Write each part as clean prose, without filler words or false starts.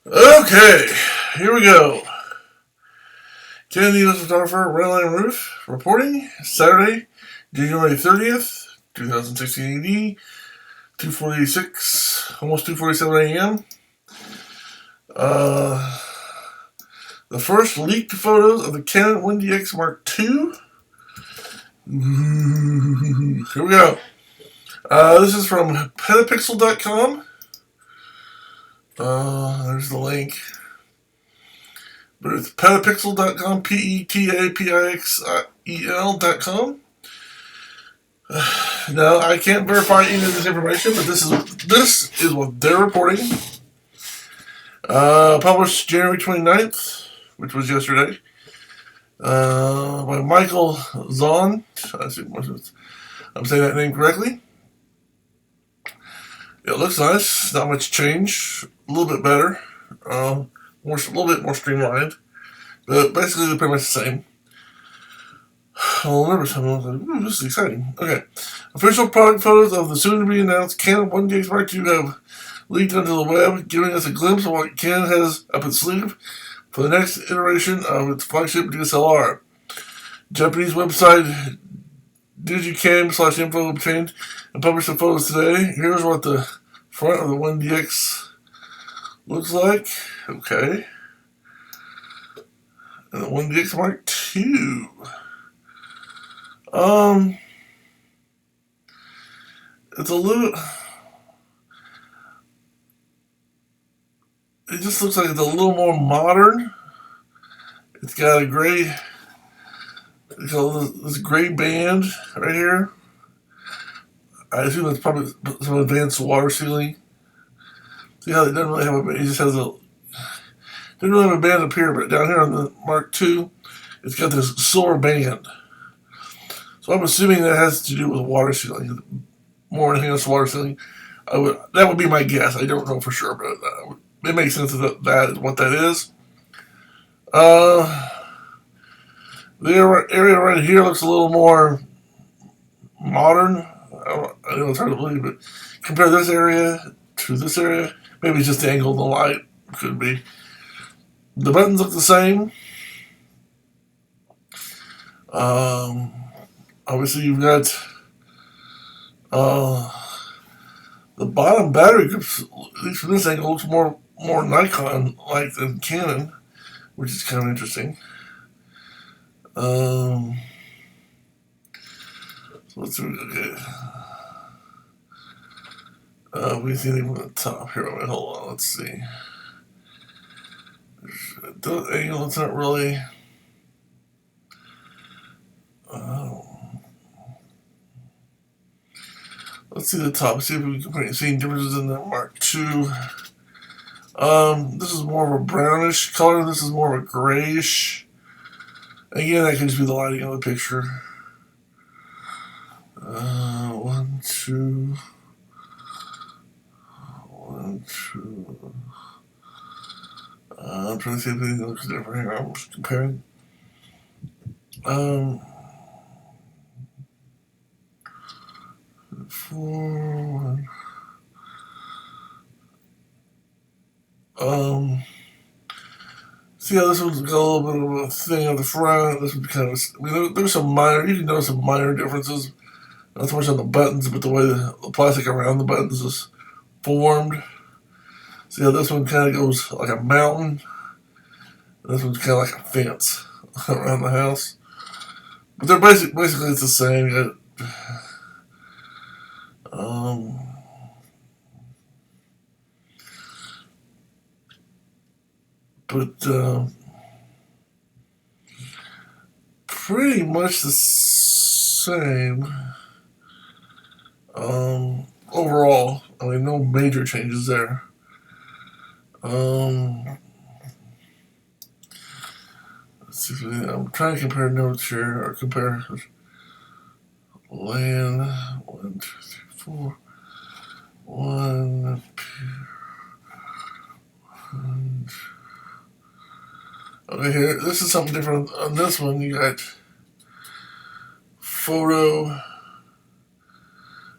Okay, here we go. Canon U.S.A. photographer RandallMRueff reporting Saturday, January 30th, 2016 AD, 2:46, almost 2:47 a.m. The first leaked photos of the Canon 1DX Mark II. Here we go. This is from petapixel.com. There's the link. But it's petapixel.com, petapixel.com. Now, I can't verify any of this information, but this is what they're reporting. Published January 29th, which was yesterday, by Michael Zahn. I'm saying that name correctly. It looks nice. Not much change. A little bit better. A little bit more streamlined. But basically, they're pretty much the same. I'll remember something. I was like, this is exciting. Okay. Official product photos of the soon-to-be-announced Canon 1DX Mark II have leaked onto the web, giving us a glimpse of what Canon has up its sleeve for the next iteration of its flagship DSLR. Japanese website digicam/info obtained and published the photos today. Here's what the front of the 1DX looks like. Okay. And the 1DX Mark II. It's a little... It just looks like it's a little more modern. It's got a gray... It's got this gray band right here. I assume that's probably some advanced water sealing. See how it doesn't really have a... It just has a... Doesn't really have a band up here, but down here on the Mark II, it's got this silver band. So I'm assuming that has to do with water sealing. More enhanced water sealing. That would be my guess. I don't know for sure, but it makes sense that that is what that is. The area right here looks a little more modern. I know it's hard to believe, but compare this area to this area. Maybe it's just the angle of the light. Could be. The buttons look the same. Obviously, you've got the bottom battery grips, at least from this angle, looks more Nikon-like than Canon, which is kind of interesting. So let's see. Okay. We see anything from the top here. Wait, hold on. Let's see. The angle, it's not really. Let's see the top. See if we can see any differences in the Mark II. This is more of a brownish color. This is more of a grayish. Again, that could just be the lighting of the picture. 1, 2. 1, 2. I'm trying to see if anything looks different here. I'm just comparing. 4. See how this one's got a little bit of a thing on the front. This one's kind of... I mean, there's some minor... You can notice some minor differences. Not so much on the buttons, but the way the plastic around the buttons is formed. See how this one kind of goes like a mountain. This one's kind of like a fence around the house. But they're basically it's the same. But pretty much the same overall. I mean, no major changes there. Let's see. I'm trying to compare notes here, or compare land. 1, 2, 3, 4. 1. Okay, here. This is something different. On this one, you got photo.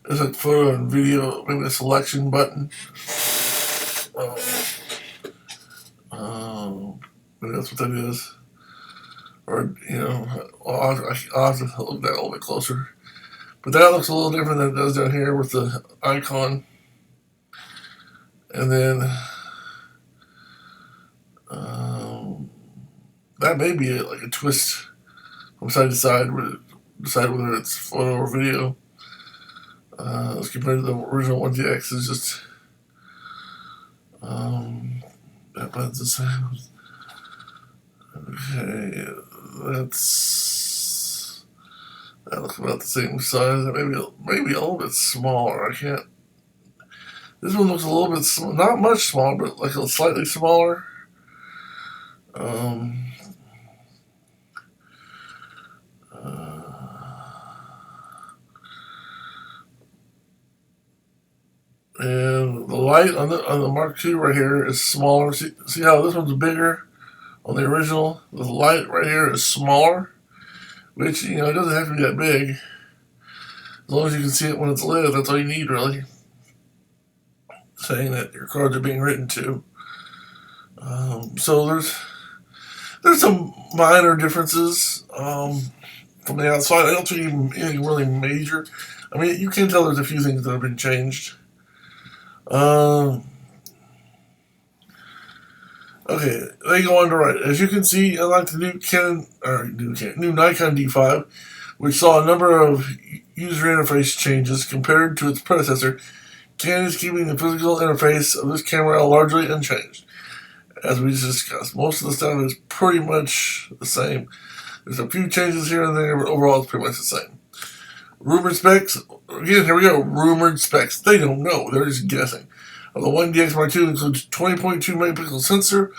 There's like photo and video, maybe a selection button. that's what that is. Or, you know, I'll have to look at that a little bit closer. But that looks a little different than it does down here with the icon. And then that may be like a twist from side to side where decide whether it's photo or video. As compared to the original 1DX, is just that blends the same. Okay, that looks about the same size. Maybe a little bit smaller. I can't. This one looks a little bit not much smaller, but like a slightly smaller. And the light on the Mark II right here is smaller. See how this one's bigger on the original? The light right here is smaller, which, you know, it doesn't have to be that big. As long as you can see it when it's lit, that's all you need, really. Saying that your cards are being written to. So there's some minor differences from the outside. I don't think even anything really major. I mean, you can tell there's a few things that have been changed. Okay, they go on to write. As you can see, unlike the new new Nikon D5, which saw a number of user interface changes compared to its predecessor, Canon is keeping the physical interface of this camera largely unchanged. As we just discussed, most of the stuff is pretty much the same. There's a few changes here and there, but overall it's pretty much the same. Rumored specs. Again, here we go. Rumored specs. They don't know. They're just guessing. The 1DX Mark II includes 20.2 megapixel sensor,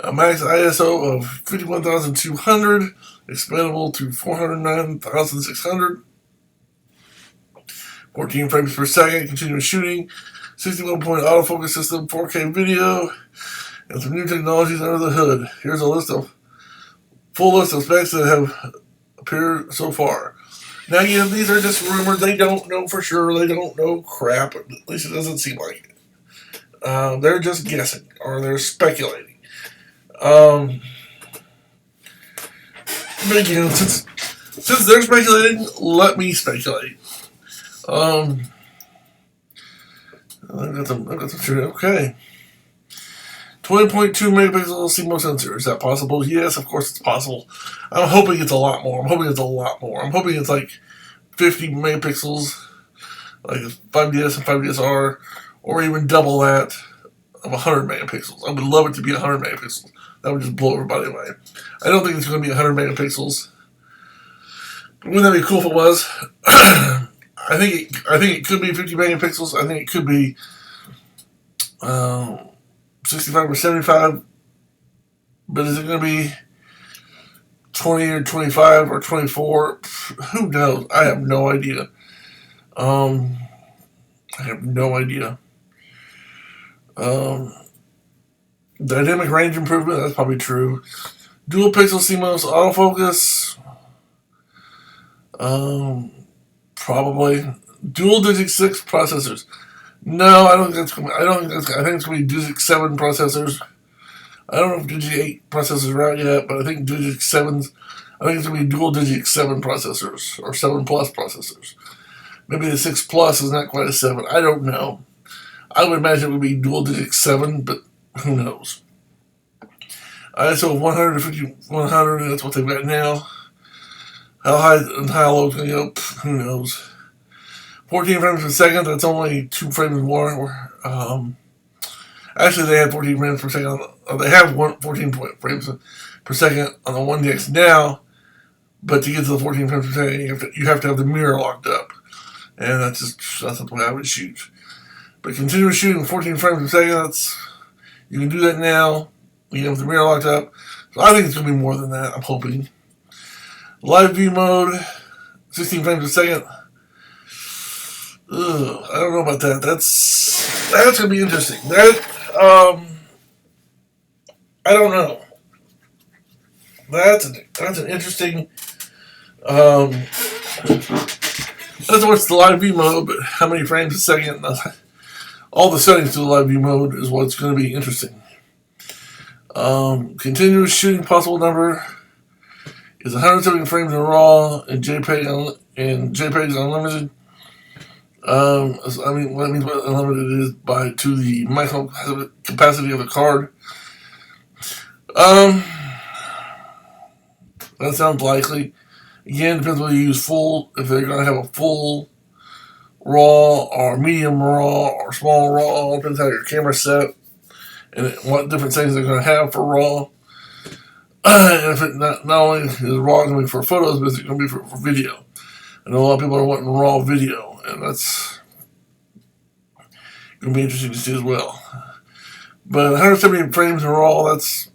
a max ISO of 51,200, expandable to 409,600, 14 frames per second, continuous shooting, 61-point autofocus system, 4K video, and some new technologies under the hood. Here's a full list of specs that have appeared so far. Now, again, these are just rumors. They don't know for sure. They don't know crap. At least it doesn't seem like it. They're just guessing, or they're speculating. But again, since they're speculating, let me speculate. I've got some okay. 20.2 megapixel CMOS sensor. Is that possible? Yes, of course it's possible. I'm hoping it's a lot more. I'm hoping it's like 50 megapixels, like 5DS and 5DSR, or even double that of 100 megapixels. I would love it to be 100 megapixels. That would just blow everybody away. I don't think it's going to be 100 megapixels. But wouldn't that be cool if it was? I think it could be 50 megapixels. I think it could be 65 or 75. But is it going to be 20 or 25 or 24? Who knows? I have no idea. Dynamic range improvement, that's probably true. Dual pixel CMOS autofocus, probably. Dual Digit 6 processors. No, I don't think that's going to be. I think it's going to be Digit 7 processors. I don't know if Digit 8 processors are out yet, but I think Digit 7's. I think it's going to be dual Digit 7 processors or 7 Plus processors. Maybe the 6 Plus is not quite a 7. I don't know. I would imagine it would be dual Digit 7, but who knows? ISO 100 to 5100, that's what they've got now. How high and how low it's going to go, who knows? 14 frames per second, that's only 2 frames more. Actually, they have 14 frames per second. They have 14 frames per second on the 1DX now, but to get to the 14 frames per second, you have to have the mirror locked up. And that's the way I would shoot. But continuous shooting 14 frames per second, you can do that now. You have the mirror locked up. So I think it's going to be more than that, I'm hoping. Live view mode, 16 frames per second. I don't know about that. That's going to be interesting. I don't know. That's an interesting. Not so much the live view mode, but how many frames a second. All the settings to the live view mode is what's going to be interesting. Continuous shooting possible number is 170 frames in RAW and JPEG unlimited. I mean, what I mean by unlimited is to the maximum capacity of the card. That sounds likely. Again, depends whether you use full, if they're going to have a full RAW or medium RAW or small RAW. Depends how your camera's set and what different settings they're going to have for RAW. And if it not only is RAW going to be for photos, but it's going to be for video. I know a lot of people are wanting RAW video, and that's going to be interesting to see as well. But 170 frames in RAW, that's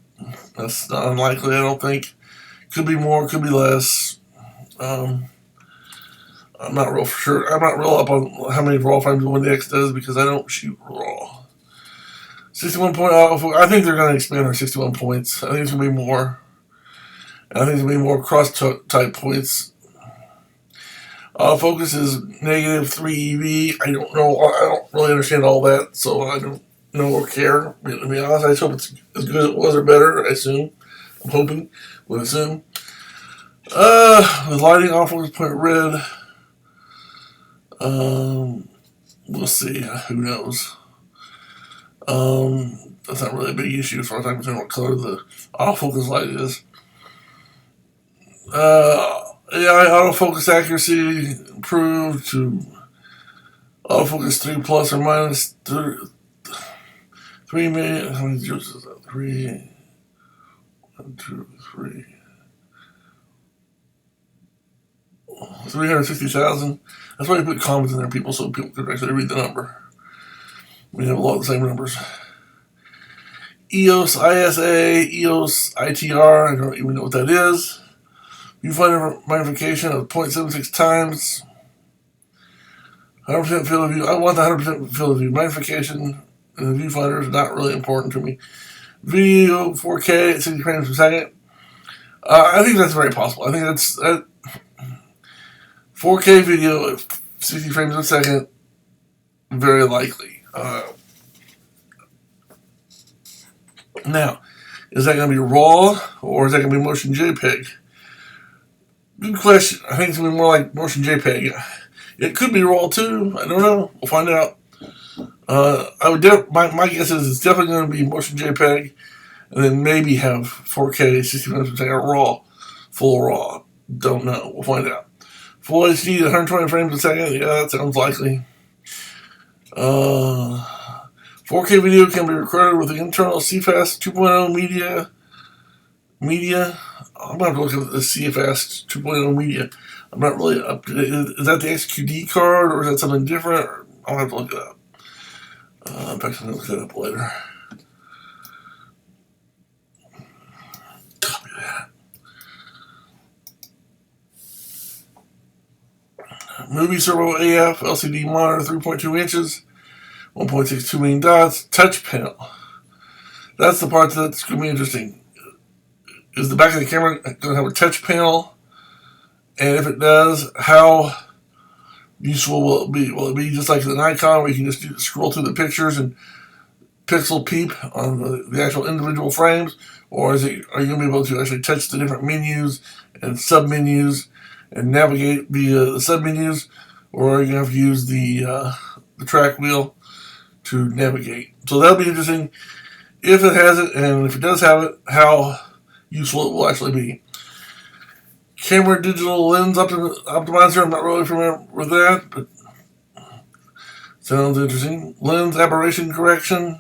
not unlikely, I don't think. Could be more, could be less. I'm not real sure. I'm not real up on how many RAW frames 1DX does because I don't shoot RAW. 61 point autofocus. I think they're going to expand our 61 points. I think it's going to be more. I think it's going to be more cross-type points. Autofocus is -3 EV. I don't know. I don't really understand all that, so I don't know or care. To be honest, I just hope it's as good as it was or better, I assume. I'm hoping. Would assume. With lighting, autofocus point red. We'll see. Who knows? That's not really a big issue as far as I'm concerned what color the autofocus light is. AI autofocus accuracy improved to autofocus 3 plus or minus 3 million. How many zeros is that? 3, 1, 2, 3. 360,000. That's why you put comments in there, people, so people can actually read the number. We have a lot of the same numbers. EOS ISA, EOS ITR, I don't even know what that is. Viewfinder magnification of 0.76 times. 100% field of view. I want the 100% field of view. Magnification in the viewfinder is not really important to me. Video 4K at 60 frames per second. I think that's very possible. I think that's 4K video at 60 frames per second. Very likely. Now, is that going to be RAW or is that going to be Motion JPEG? Good question. I think it's going to be more like Motion JPEG. It could be RAW too. I don't know. We'll find out. My guess is it's definitely going to be Motion JPEG, and then maybe have 4K 60 frames per second RAW, full RAW. Don't know. We'll find out. Full HD at 120 frames per second. Yeah, that sounds likely. 4K video can be recorded with the internal CFast 2.0 media. I'm going to have to look at the CFast 2.0 media. I'm not really up to date. Is that the XQD card or is that something different? I'll have to look it up. In fact, I'm going to look it up later. Copy that. Movie Servo AF LCD monitor 3.2 inches. 1.62 million dots. Touch panel. That's the part that's going to be interesting. Is the back of the camera going to have a touch panel? And if it does, how useful will it be? Will it be just like the Nikon where you can just scroll through the pictures and pixel peep on the actual individual frames? Or are you going to be able to actually touch the different menus and sub-menus and navigate via the sub-menus? Or are you going to have to use the track wheel to navigate? So that'll be interesting if it has it, and if it does have it, how useful it will actually be. Camera digital lens optimizer. I'm not really familiar with that, but sounds interesting. Lens aberration correction.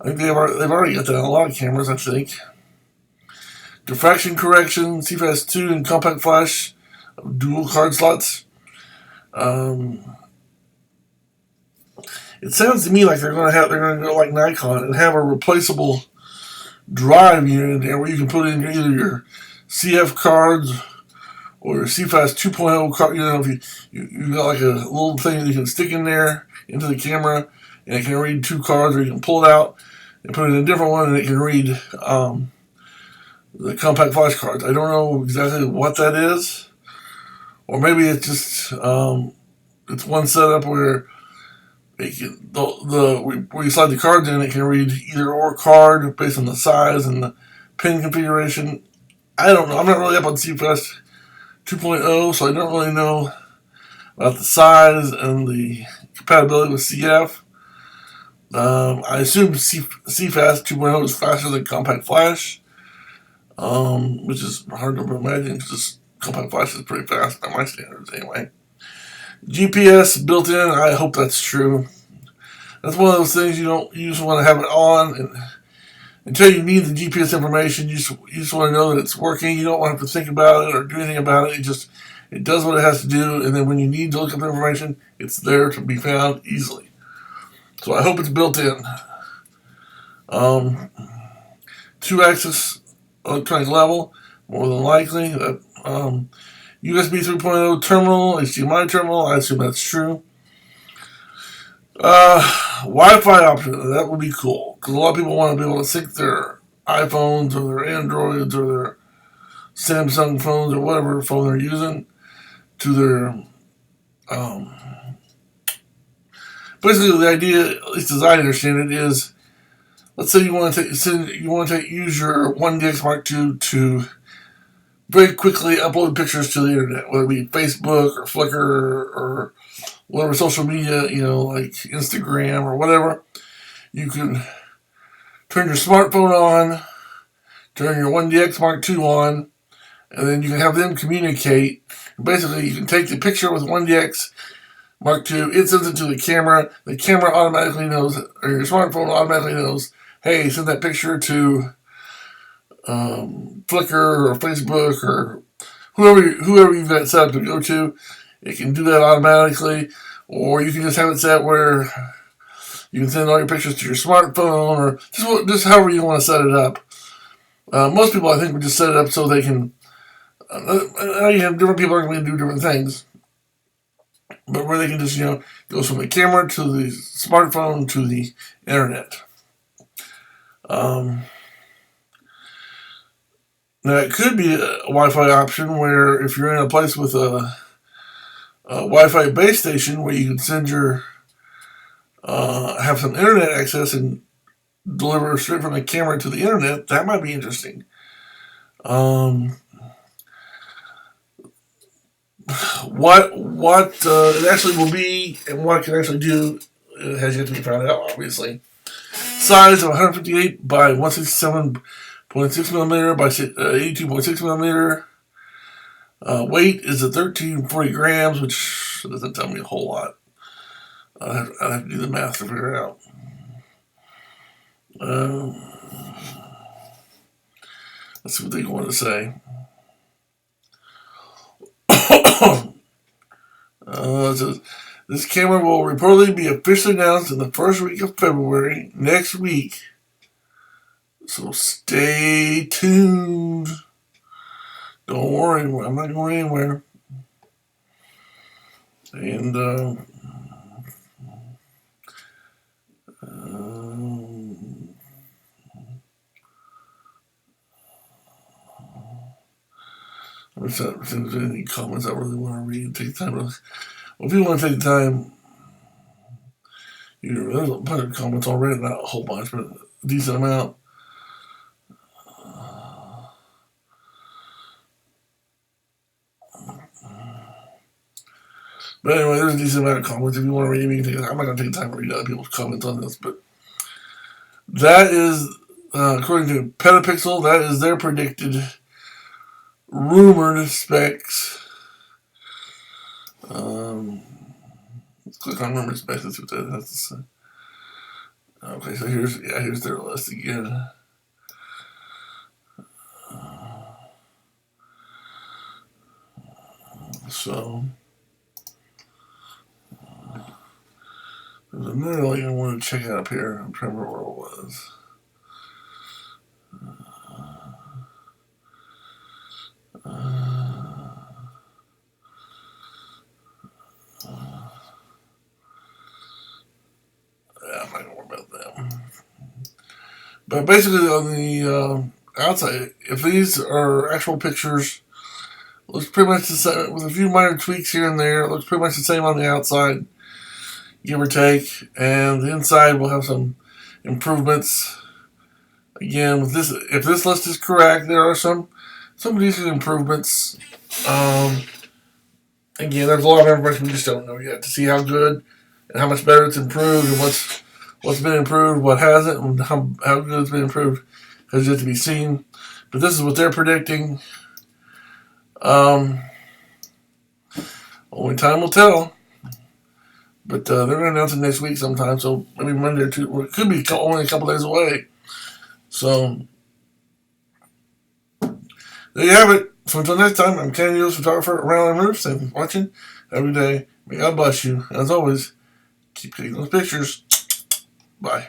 I think they've already got that on a lot of cameras, I think. Diffraction correction, CFast 2 and compact flash, dual card slots. It sounds to me like they're going to go like Nikon and have a replaceable drive unit in there where you can put in either your CF cards or your CFast 2.0 card. You know, if you got like a little thing that you can stick in there into the camera and it can read 2 cards, or you can pull it out and put it in a different one and it can read the compact flash cards. I don't know exactly what that is, or maybe it's just it's one setup where it can, where you slide the cards in, it can read either or card based on the size and the pin configuration. I don't know. I'm not really up on CFast 2.0, so I don't really know about the size and the compatibility with CF. I assume CFast 2.0 is faster than Compact Flash, which is hard to imagine because Compact Flash is pretty fast by my standards anyway. GPS built in, I hope that's true. That's one of those things you just want to have it on, and until you need the GPS information, you just want to know that it's working. You don't want to have to think about it or do anything about it. It does what it has to do, and then when you need to look up the information, it's there to be found easily. So I hope it's built in. 2-axis electronic level, more than likely. USB 3.0 terminal, HDMI terminal, I assume that's true. Wi-Fi option, that would be cool, because a lot of people want to be able to sync their iPhones or their Androids or their Samsung phones or whatever phone they're using to their, basically the idea, at least as I understand it, is, let's say you want to use your 1DX Mark II to very quickly upload pictures to the internet, whether it be Facebook or Flickr or whatever social media, like Instagram or whatever. You can turn your smartphone on, turn your 1DX Mark II on, and then you can have them communicate. Basically, you can take the picture with 1DX Mark II, it sends it to the camera automatically knows, or your smartphone automatically knows, hey, send that picture to Flickr or Facebook or whoever you've got set up to go to. It can do that automatically, or you can just have it set where you can send all your pictures to your smartphone, or just however you want to set it up. Most people, I think, would just set it up so they can. You have different people are going to do different things, but where they can just go from the camera to the smartphone to the internet. Now, it could be a Wi-Fi option where if you're in a place with a Wi-Fi base station where you can send have some internet access and deliver straight from the camera to the internet, that might be interesting. What it actually will be and what it can actually do has yet to be found out, obviously. Size of 158 by 167.6 millimeter by 82.6 millimeter. Weight is at 1340 grams, which doesn't tell me a whole lot. I'd have to do the math to figure it out. Let's see what they want to say. It says, this camera will reportedly be officially announced in the first week of February, next week. So stay tuned. Don't worry, I'm not going anywhere. And I'm just not seeing if there's any comments I really want to read and take time to. Well, if you want to take the time, there's a bunch of comments already, not a whole bunch, but a decent amount. But anyway, there's a decent amount of comments. If you want to read them, you can take it. I'm not going to take the time to read other people's comments on this, but that is, according to Petapixel, that is their predicted rumored specs. Let's click on rumored specs and see what that has to say. Okay, so here's their list again. So there's another link I want to check out up here. I'm trying to remember where it was. I'm not going to worry about them. But basically, on the outside, if these are actual pictures, it looks pretty much the same, with a few minor tweaks here and there. It looks pretty much the same on the outside. give or take, and the inside will have some improvements. Again, with this, if this list is correct, there are some decent improvements. Again, there's a lot of information we just don't know yet to see how good and how much better it's improved, and what's been improved, what hasn't, and how good it's been improved has yet to be seen. But this is what they're predicting. Only time will tell. But they're going to announce it next week sometime, so maybe Monday or Tuesday. Well, it could be only a couple days away. So there you have it. So until next time, I'm Canon U.S. photographer, RandallMRueff. Thank you for watching every day. May God bless you. As always, keep taking those pictures. Bye.